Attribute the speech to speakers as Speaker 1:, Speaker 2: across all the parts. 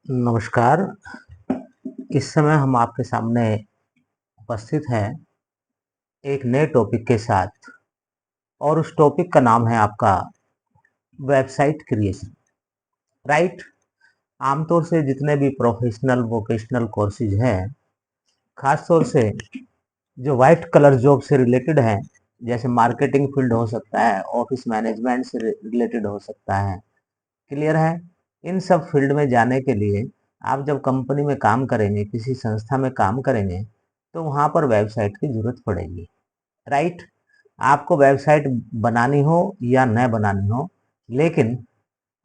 Speaker 1: नमस्कार। इस समय हम आपके सामने उपस्थित हैं एक नए टॉपिक के साथ और उस टॉपिक का नाम है आपका वेबसाइट क्रिएशन। राइट। आमतौर से जितने भी प्रोफेशनल वोकेशनल कोर्सेज हैं, खास तौर से जो वाइट कलर जॉब से रिलेटेड हैं, जैसे मार्केटिंग फील्ड हो सकता है, ऑफिस मैनेजमेंट से रिलेटेड हो सकता है। क्लियर है? इन सब फील्ड में जाने के लिए आप जब कंपनी में काम करेंगे, किसी संस्था में काम करेंगे, तो वहाँ पर वेबसाइट की ज़रूरत पड़ेगी। राइट। आपको वेबसाइट बनानी हो या न बनानी हो, लेकिन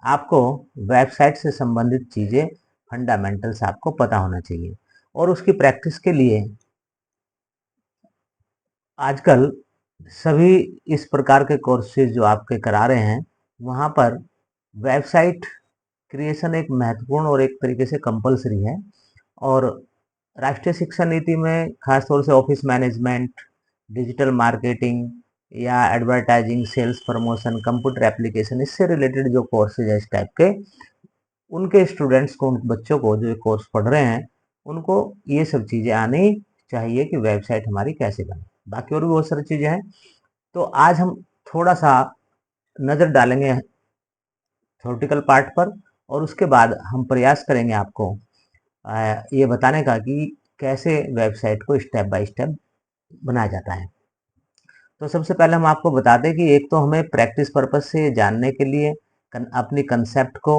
Speaker 1: आपको वेबसाइट से संबंधित चीज़ें, फंडामेंटल्स आपको पता होना चाहिए। और उसकी प्रैक्टिस के लिए आजकल सभी इस प्रकार के कोर्सेज जो आपके करा रहे हैं, वहाँ पर वेबसाइट क्रिएशन एक महत्वपूर्ण और एक तरीके से कंपलसरी है। और राष्ट्रीय शिक्षा नीति में खास तौर से ऑफिस मैनेजमेंट, डिजिटल मार्केटिंग या advertising, sales promotion, computer application, इससे रिलेटेड जो कोर्सेज है इस टाइप के, उनके स्टूडेंट्स को, उन बच्चों को जो ये कोर्स पढ़ रहे हैं, उनको ये सब चीज़ें आनी चाहिए कि वेबसाइट हमारी कैसे बने। बाकी और भी बहुत सारी चीज़ें हैं। तो आज हम थोड़ा सा नज़र डालेंगे थ्योरेटिकल पार्ट पर, और उसके बाद हम प्रयास करेंगे आपको ये बताने का कि कैसे वेबसाइट को स्टेप बाय स्टेप बनाया जाता है। तो सबसे पहले हम आपको बता दें कि एक तो हमें प्रैक्टिस पर्पज से जानने के लिए, अपनी कंसेप्ट को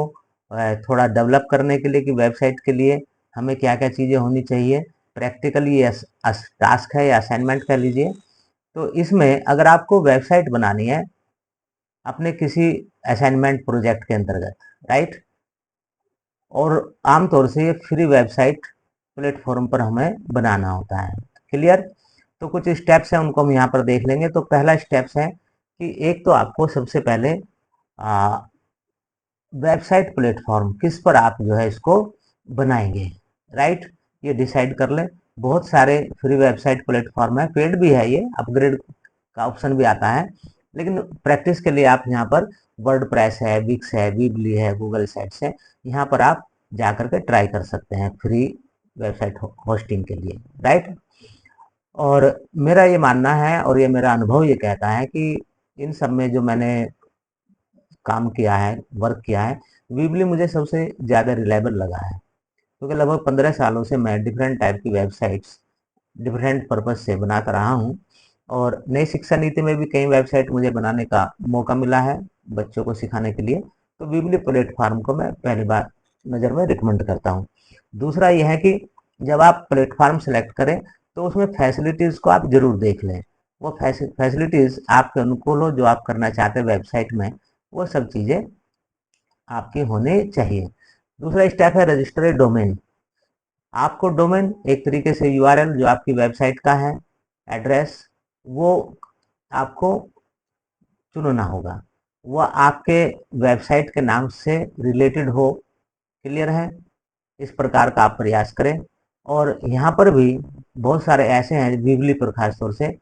Speaker 1: थोड़ा डेवलप करने के लिए कि वेबसाइट के लिए हमें क्या क्या चीज़ें होनी चाहिए। प्रैक्टिकली ये टास्क है या असाइनमेंट कह लीजिए। तो इसमें अगर आपको वेबसाइट बनानी है अपने किसी असाइनमेंट प्रोजेक्ट के अंतर्गत, राइट, और आमतौर से ये फ्री वेबसाइट प्लेटफॉर्म पर हमें बनाना होता है। क्लियर? तो कुछ स्टेप्स हैं, उनको हम यहाँ पर देख लेंगे। तो पहला स्टेप्स है कि एक तो आपको सबसे पहले वेबसाइट प्लेटफॉर्म किस पर आप जो है इसको बनाएंगे, राइट, ये डिसाइड कर लें। बहुत सारे फ्री वेबसाइट प्लेटफॉर्म है, पेड भी है, ये अपग्रेड का ऑप्शन भी आता है, लेकिन प्रैक्टिस के लिए आप यहाँ पर वर्डप्रेस है, विक्स है, वीबली है, गूगल साइट्स है, यहाँ पर आप जा करके ट्राई कर सकते हैं फ्री वेबसाइट होस्टिंग के लिए, राइट। और मेरा ये मानना है और ये मेरा अनुभव ये कहता है कि इन सब में जो मैंने काम किया है, वर्क किया है, वीबली मुझे सबसे ज़्यादा रिलायबल लगा है, क्योंकि लगभग 15 सालों से मैं डिफरेंट टाइप की वेबसाइट्स डिफरेंट पर्पज से बनाता रहा हूँ। और नई शिक्षा नीति में भी कई वेबसाइट मुझे बनाने का मौका मिला है बच्चों को सिखाने के लिए। तो वीबली प्लेटफॉर्म को मैं पहली बार नज़र में रिकमेंड करता हूँ। दूसरा यह है कि जब आप प्लेटफॉर्म सेलेक्ट करें तो उसमें फैसिलिटीज़ को आप ज़रूर देख लें। वो फैसिलिटीज़ आपके अनुकूल हो, जो आप करना चाहते हैं वेबसाइट में, वो सब चीज़ें आपकी होनी चाहिए। दूसरा स्टेप है रजिस्टर डोमेन। आपको डोमेन एक तरीके से यूआरएल जो आपकी वेबसाइट का है, एड्रेस, वो आपको चुनना होगा। वो आपके वेबसाइट के नाम से रिलेटेड हो। क्लियर है? इस प्रकार का आप प्रयास करें। और यहाँ पर भी बहुत सारे ऐसे हैं वीबली पर खास तौर से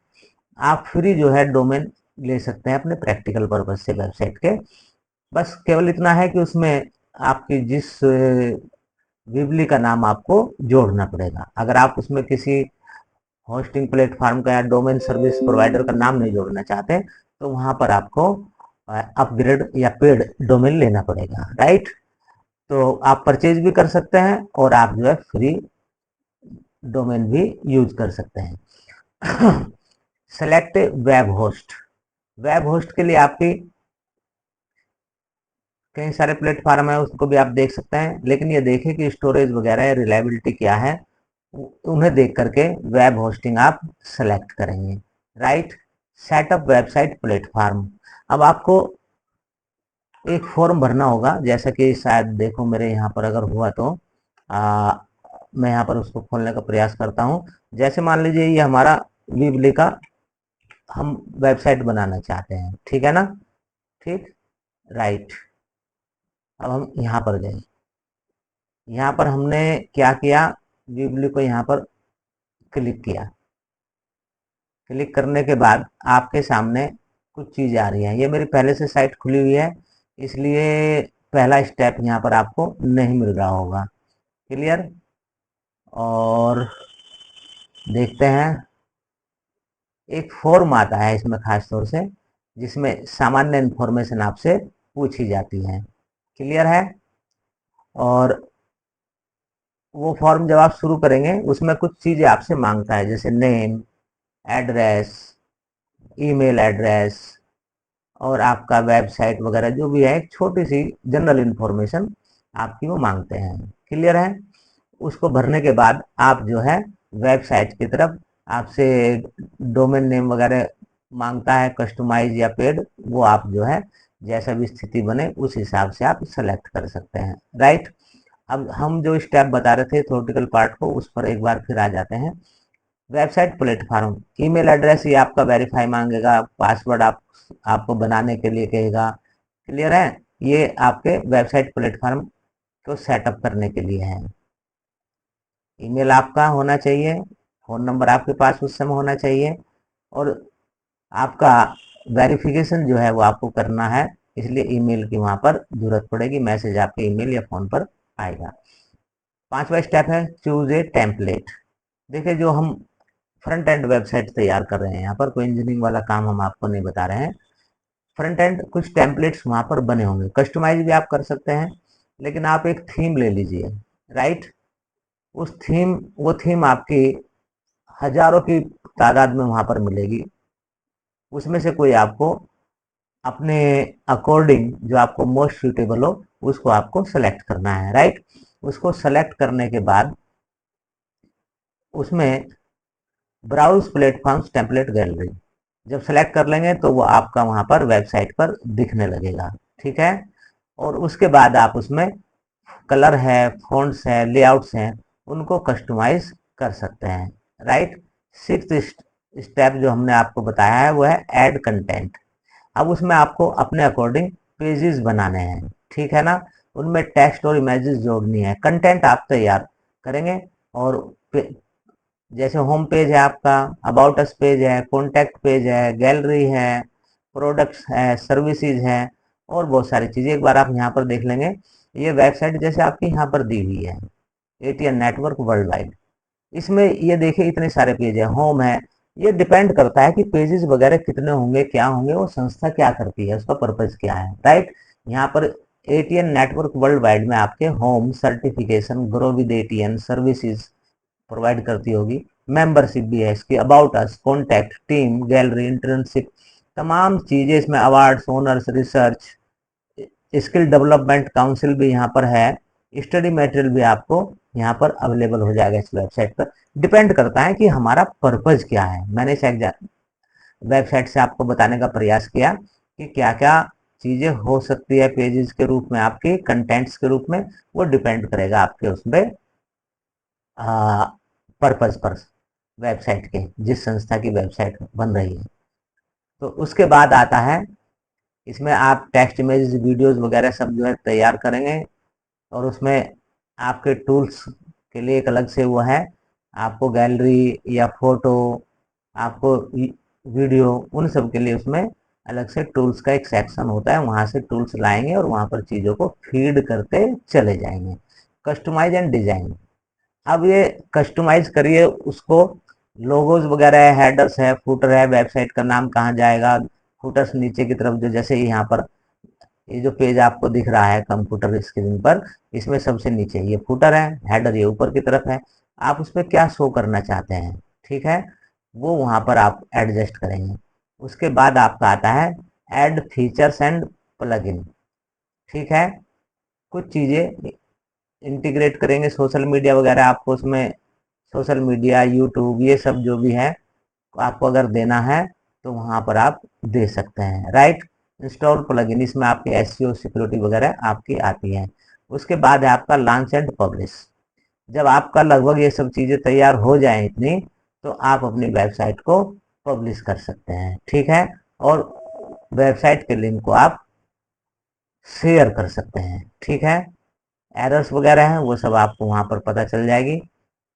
Speaker 1: आप फ्री जो है डोमेन ले सकते हैं अपने प्रैक्टिकल पर्पज से वेबसाइट के। बस केवल इतना है कि उसमें आपकी जिस वीबली का नाम आपको जोड़ना पड़ेगा। अगर आप उसमें किसी होस्टिंग प्लेटफॉर्म का या डोमेन सर्विस प्रोवाइडर का नाम नहीं जोड़ना चाहते, तो वहां पर आपको अपग्रेड या पेड डोमेन लेना पड़ेगा, राइट। तो आप परचेज भी कर सकते हैं और आप जो है फ्री डोमेन भी यूज कर सकते हैं। Select web host. Web host के लिए आपकी कई सारे प्लेटफॉर्म है, उसको भी आप देख सकते हैं, लेकिन ये देखें कि स्टोरेज वगैरह या रिलायबिलिटी क्या है, उन्हें देख करके वेब होस्टिंग आप सेलेक्ट करेंगे, राइट। Setup website platform. अब आपको एक फॉर्म भरना होगा, जैसा कि शायद देखो मेरे यहाँ पर अगर हुआ तो मैं यहाँ पर उसको खोलने का प्रयास करता हूँ। जैसे मान लीजिए ये हमारा वीबली का हम वेबसाइट बनाना चाहते हैं, ठीक है ना, ठीक, राइट। अब हम यहाँ पर गए, यहाँ पर हमने क्या किया, वीबली को यहाँ पर क्लिक किया। क्लिक करने के बाद आपके सामने कुछ चीज़ें आ रही हैं। ये मेरी पहले से साइट खुली हुई है, इसलिए पहला स्टेप यहाँ पर आपको नहीं मिल रहा होगा। क्लियर। और देखते हैं, एक फॉर्म आता है इसमें खास तौर से, जिसमें सामान्य इंफॉर्मेशन आपसे पूछी जाती है। क्लियर है। और वो फॉर्म जब आप शुरू करेंगे उसमें कुछ चीजें आपसे मांगता है, जैसे नेम, एड्रेस, ईमेल एड्रेस, और आपका वेबसाइट वगैरह जो भी है, एक छोटी सी जनरल इंफॉर्मेशन आपकी वो मांगते हैं। क्लियर है। उसको भरने के बाद आप जो है वेबसाइट की तरफ, आपसे डोमेन नेम वगैरह मांगता है, कस्टमाइज या पेड, वो आप जो है जैसा भी स्थिति बने उस हिसाब से आप सेलेक्ट कर सकते हैं। राइट। अब हम जो स्टेप बता रहे थे थ्योरेटिकल पार्ट को, उस पर एक बार फिर आ जाते हैं। वेबसाइट प्लेटफॉर्म, ईमेल एड्रेस ये आपका वेरीफाई मांगेगा, पासवर्ड आपको बनाने के लिए कहेगा। क्लियर है। ये आपके वेबसाइट प्लेटफॉर्म को सेटअप करने के लिए है। ईमेल आपका होना चाहिए, फोन नंबर आपके पास उस समय होना चाहिए, और आपका वेरिफिकेशन जो है वो आपको करना है, इसलिए ईमेल की वहां पर जरूरत पड़ेगी, मैसेज आपके ईमेल या फोन पर आएगा। पांचवा स्टेप है चूज ए टेम्पलेट। देखिए, जो हम फ्रंट एंड वेबसाइट तैयार कर रहे हैं, यहाँ पर कोई इंजीनियरिंग वाला काम हम आपको नहीं बता रहे हैं। फ्रंट एंड कुछ टेम्पलेट्स वहां पर बने होंगे, कस्टमाइज भी आप कर सकते हैं, लेकिन आप एक थीम ले लीजिए। राइट। उस थीम वो थीम आपकी हजारों की तादाद में वहां पर मिलेगी, उसमें से कोई आपको अपने अकॉर्डिंग जो आपको मोस्ट सूटेबल हो उसको आपको सेलेक्ट करना है। राइट। उसको सेलेक्ट करने के बाद उसमें ब्राउज प्लेटफॉर्म्स टेम्पलेट गैलरी जब सेलेक्ट कर लेंगे तो वो आपका वहां पर वेबसाइट पर दिखने लगेगा। ठीक है। और उसके बाद आप उसमें कलर है, फ़ॉन्ट्स है, लेआउट्स हैं, उनको कस्टमाइज कर सकते हैं। राइट। सिक्स्थ स्टेप जो हमने आपको बताया है वो है ऐड कंटेंट। अब उसमें आपको अपने अकॉर्डिंग पेजेस बनाने हैं। ठीक है ना। उनमें टेक्स्ट और इमेजेस जोड़नी है, कंटेंट आप तैयार करेंगे। और जैसे होम पेज है आपका, अबाउट अस पेज है, कॉन्टैक्ट पेज है, गैलरी है, प्रोडक्ट्स है, सर्विसेज है, और बहुत सारी चीज़ें एक बार आप यहाँ पर देख लेंगे। ये वेबसाइट जैसे आपकी यहाँ पर दी हुई है, एटीएन नेटवर्क वर्ल्ड वाइड, इसमें ये देखिए इतने सारे पेज है, होम है। ये डिपेंड करता है कि पेजेस वगैरह कितने होंगे, क्या होंगे, वो संस्था क्या करती है, उसका पर्पज क्या है। राइट। यहाँ पर एटीएन नेटवर्क वर्ल्ड वाइड में आपके home, certification, grow with ATN, services provide करती होगी, मेंबरशिप भी है इसकी, about us, contact, team, gallery, internship, तमाम चीजें इसमें, awards, owners, research, skill development council भी यहाँ पर है, स्टडी मटेरियल भी आपको यहाँ पर अवेलेबल हो जाएगा इस वेबसाइट पर। डिपेंड करता है कि हमारा पर्पज क्या है। मैंने इस वेबसाइट से आपको बताने का प्रयास किया कि क्या क्या चीजें हो सकती है पेजेस के रूप में, आपके कंटेंट्स के रूप में, वो डिपेंड करेगा आपके उसमें पर्पज पर, वेबसाइट के, जिस संस्था की वेबसाइट बन रही है। तो उसके बाद आता है, इसमें आप टेक्स्ट, इमेज, वीडियोस वगैरह सब जो है तैयार करेंगे, और उसमें आपके टूल्स के लिए एक अलग से वो है, आपको गैलरी या फोटो, आपको वीडियो, उन सब के लिए उसमें अलग से टूल्स का एक सेक्शन होता है, वहां से टूल्स लाएंगे और वहां पर चीज़ों को फीड करते चले जाएंगे। कस्टमाइज एंड डिजाइन, अब ये कस्टमाइज करिए उसको, लोगोज वगैरह है, हेडर्स है, फुटर है, वेबसाइट का नाम कहाँ जाएगा, फुटर्स नीचे की तरफ, जो जैसे यहाँ पर ये जो पेज आपको दिख रहा है कंप्यूटर स्क्रीन पर, इसमें सबसे नीचे ये फुटर है, हेडर ये ऊपर की तरफ है, आप उसमें क्या शो करना चाहते हैं, ठीक है, वो वहां पर आप एडजस्ट करेंगे। उसके बाद आपका आता है ऐड फीचर्स एंड प्लगइन। ठीक है। कुछ चीजें इंटीग्रेट करेंगे, सोशल मीडिया वगैरह आपको उसमें, सोशल मीडिया, यूट्यूब, ये सब जो भी है आपको अगर देना है तो वहां पर आप दे सकते हैं। राइट। इंस्टॉल प्लगइन, इसमें आपकी एसईओ, सिक्योरिटी वगैरह आपकी आती है। उसके बाद है आपका लॉन्च एंड पब्लिश। जब आपका लगभग ये सब चीजें तैयार हो जाए इतनी, तो आप अपनी वेबसाइट को पब्लिश कर सकते हैं। ठीक है। और वेबसाइट के लिंक को आप शेयर कर सकते हैं। ठीक है। एरर्स वगैरह हैं वो सब आपको वहां पर पता चल जाएगी।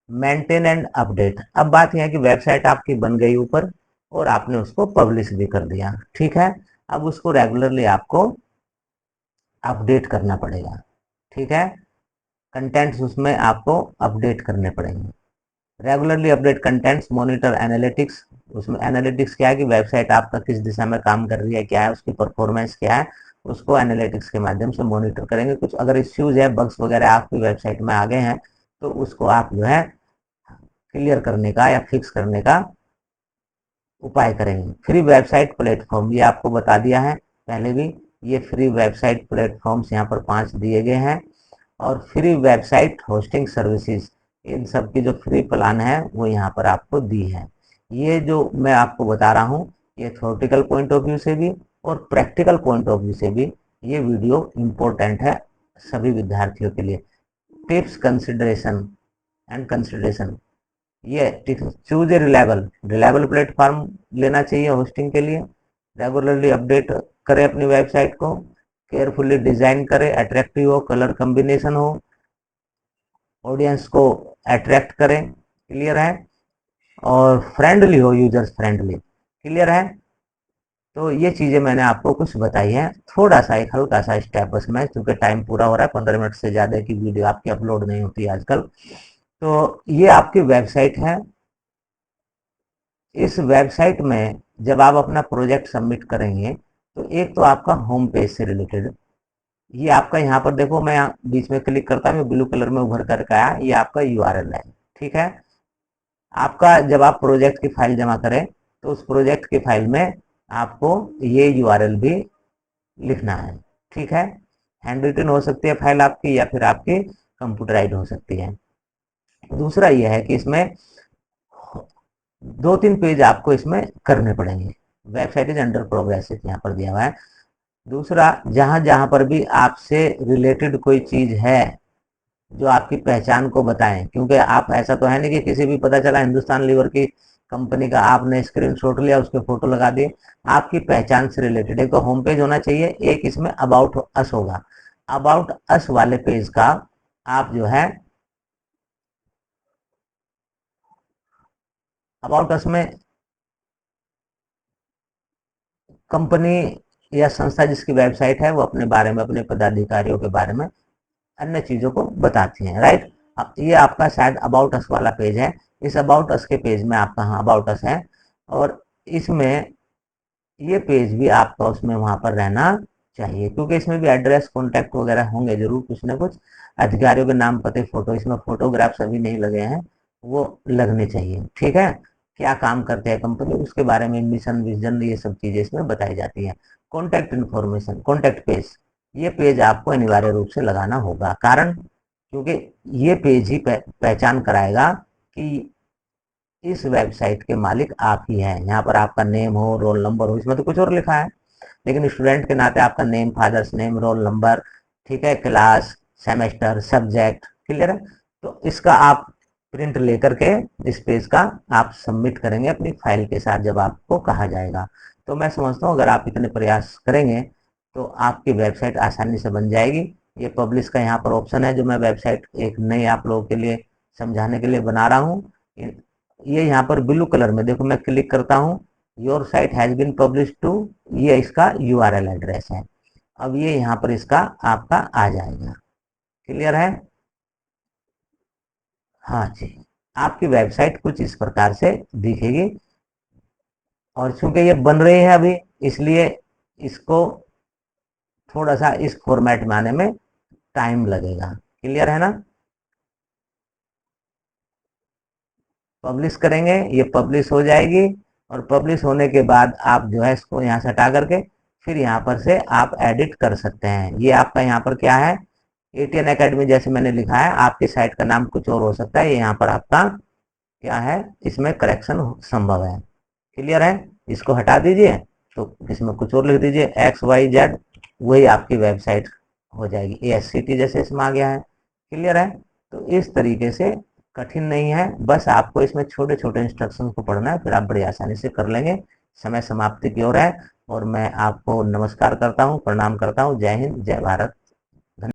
Speaker 1: मेंटेन एंड अपडेट, अब बात यह है कि वेबसाइट आपकी बन गई ऊपर, और आपने उसको पब्लिश भी कर दिया। ठीक है। अब उसको रेगुलरली आपको अपडेट करना पड़ेगा। ठीक है। कंटेंट्स उसमें आपको अपडेट करने पड़ेंगे। Regularly update contents, monitor analytics. उसमें एनालिटिक्स क्या है कि वेबसाइट आपका किस दिशा में काम कर रही है, क्या है उसकी परफॉर्मेंस, क्या है, उसको एनालिटिक्स के माध्यम से मॉनिटर करेंगे। कुछ अगर इश्यूज है, बग्स वगैरह आपकी वेबसाइट में आ गए हैं, तो उसको आप जो है क्लियर करने का या फिक्स करने का उपाय करेंगे। फ्री वेबसाइट प्लेटफॉर्म, ये आपको बता दिया है पहले भी, ये फ्री वेबसाइट प्लेटफॉर्म्स यहाँ पर 5 दिए गए हैं। और फ्री वेबसाइट होस्टिंग सर्विसेज, इन सब की जो फ्री प्लान है वो यहाँ पर आपको दी है। ये जो मैं आपको बता रहा हूँ, ये थ्योरेटिकल पॉइंट ऑफ व्यू से भी और प्रैक्टिकल पॉइंट ऑफ व्यू से भी ये वीडियो इम्पोर्टेंट है सभी विद्यार्थियों के लिए। टिप्स कंसिडरेशन एंड कंसिडरेशन, ये चूज ए रिलायबल प्लेटफॉर्म लेना चाहिए होस्टिंग के लिए। रेगुलरली अपडेट करें अपनी वेबसाइट को, केयरफुली डिजाइन करें, अट्रैक्टिव हो, कलर कॉम्बिनेशन हो, ऑडियंस को अट्रैक्ट करें, क्लियर है, और फ्रेंडली हो, यूजर्स फ्रेंडली, क्लियर है। तो ये चीजें मैंने आपको कुछ बताई है, थोड़ा सा एक हल्का सा स्टेप बस में, क्योंकि टाइम पूरा हो रहा है, 15 मिनट से ज्यादा की वीडियो आपकी अपलोड नहीं होती आजकल। तो ये आपकी वेबसाइट है। इस वेबसाइट में जब आप अपना प्रोजेक्ट सबमिट करेंगे, तो एक तो आपका होम पेज से रिलेटेड, ये आपका यहाँ पर देखो, मैं यहाँ बीच में क्लिक करता हूँ, ब्लू कलर में उभर करके आया, ये आपका यूआरएल है, ठीक है। आपका जब आप प्रोजेक्ट की फाइल जमा करें, तो उस प्रोजेक्ट की फाइल में आपको ये यूआरएल भी लिखना है, ठीक है। हैंड रिटन हो सकती है फाइल आपकी, या फिर आपकी कंप्यूटराइज हो सकती है। दूसरा यह है कि इसमें 2-3 पेज आपको इसमें करने पड़ेंगे। वेबसाइट इज अंडर प्रोग्रेस यहाँ पर दिया हुआ है। दूसरा, जहां जहां पर भी आपसे रिलेटेड कोई चीज है जो आपकी पहचान को बताएं, क्योंकि आप ऐसा तो है नहीं कि किसी भी पता चला हिंदुस्तान लीवर की कंपनी का आपने स्क्रीनशॉट लिया, उसके फोटो लगा दिए। आपकी पहचान से रिलेटेड एक तो होम पेज होना चाहिए, एक इसमें अबाउट अस होगा। अबाउट अस वाले पेज का आप जो है, अबाउट अस में कंपनी या संस्था जिसकी वेबसाइट है वो अपने बारे में, अपने पदाधिकारियों के बारे में, अन्य चीजों को बताती हैं, राइट। ये आपका शायद अबाउट अस वाला पेज है। इस अबाउट अस के पेज में आपका, हाँ अबाउट अस है, और इसमें ये पेज भी आपका उसमें वहां पर रहना चाहिए, क्योंकि इसमें भी एड्रेस, कॉन्टैक्ट वगैरह होंगे जरूर, कुछ ना कुछ अधिकारियों के नाम, पते, फोटो, इसमें फोटोग्राफ्स अभी नहीं लगे हैं, वो लगने चाहिए, ठीक है। क्या काम करते हैं कंपनी, उसके बारे में मिशन, विजन, ये सब चीजें इसमें बताई जाती है। कॉन्टैक्ट इन्फॉर्मेशन, कॉन्टैक्ट पेज, ये पेज आपको अनिवार्य रूप से लगाना होगा, कारण क्योंकि ये पेज ही पहचान कराएगा कि इस वेबसाइट के मालिक आप ही हैं। यहाँ पर आपका नेम हो, रोल नंबर हो, इसमें तो कुछ और लिखा है, लेकिन स्टूडेंट के नाते आपका name, father's name, roll number, ठीक है, क्लास, सेमेस्टर, सब्जेक्ट, क्लियर है। तो इसका आप प्रिंट लेकर के इस पेज का आप सबमिट करेंगे अपनी फाइल के साथ जब आपको कहा जाएगा। तो मैं समझता हूँ अगर आप इतने प्रयास करेंगे तो आपकी वेबसाइट आसानी से बन जाएगी। ये पब्लिश का यहाँ पर ऑप्शन है, जो मैं वेबसाइट एक नई आप लोगों के लिए समझाने के लिए बना रहा हूँ। ये यहाँ पर ब्लू कलर में देखो, मैं क्लिक करता हूँ, your site has been publish to, ये इसका यूआरएल एड्रेस है। अब ये यहाँ पर इसका आपका आ जाएगा, क्लियर है। हाँ जी, आपकी वेबसाइट कुछ इस प्रकार से दिखेगी, और चूंकि ये बन रही है अभी, इसलिए इसको थोड़ा सा इस फॉर्मेट में आने में टाइम लगेगा, क्लियर है ना। पब्लिश करेंगे, ये पब्लिश हो जाएगी, और पब्लिश होने के बाद आप जो है इसको यहाँ से हटा करके फिर यहाँ पर से आप एडिट कर सकते हैं। ये आपका यहाँ पर क्या है, एटीएन अकेडमी जैसे मैंने लिखा है, आपकी साइट का नाम कुछ और हो सकता है, ये यहाँ पर आपका क्या है, इसमें करेक्शन संभव है, क्लियर है। इसको हटा दीजिए, तो इसमें कुछ और लिख दीजिए, XYZ, वही आपकी वेबसाइट हो जाएगी। ASCT जैसे इसमें आ गया है, क्लियर है। तो इस तरीके से कठिन नहीं है, बस आपको इसमें छोटे छोटे इंस्ट्रक्शन को पढ़ना है, फिर आप बड़ी आसानी से कर लेंगे। समय समाप्ति की ओर है, और मैं आपको नमस्कार करता हूँ, प्रणाम करता हूँ। जय हिंद, जय भारत।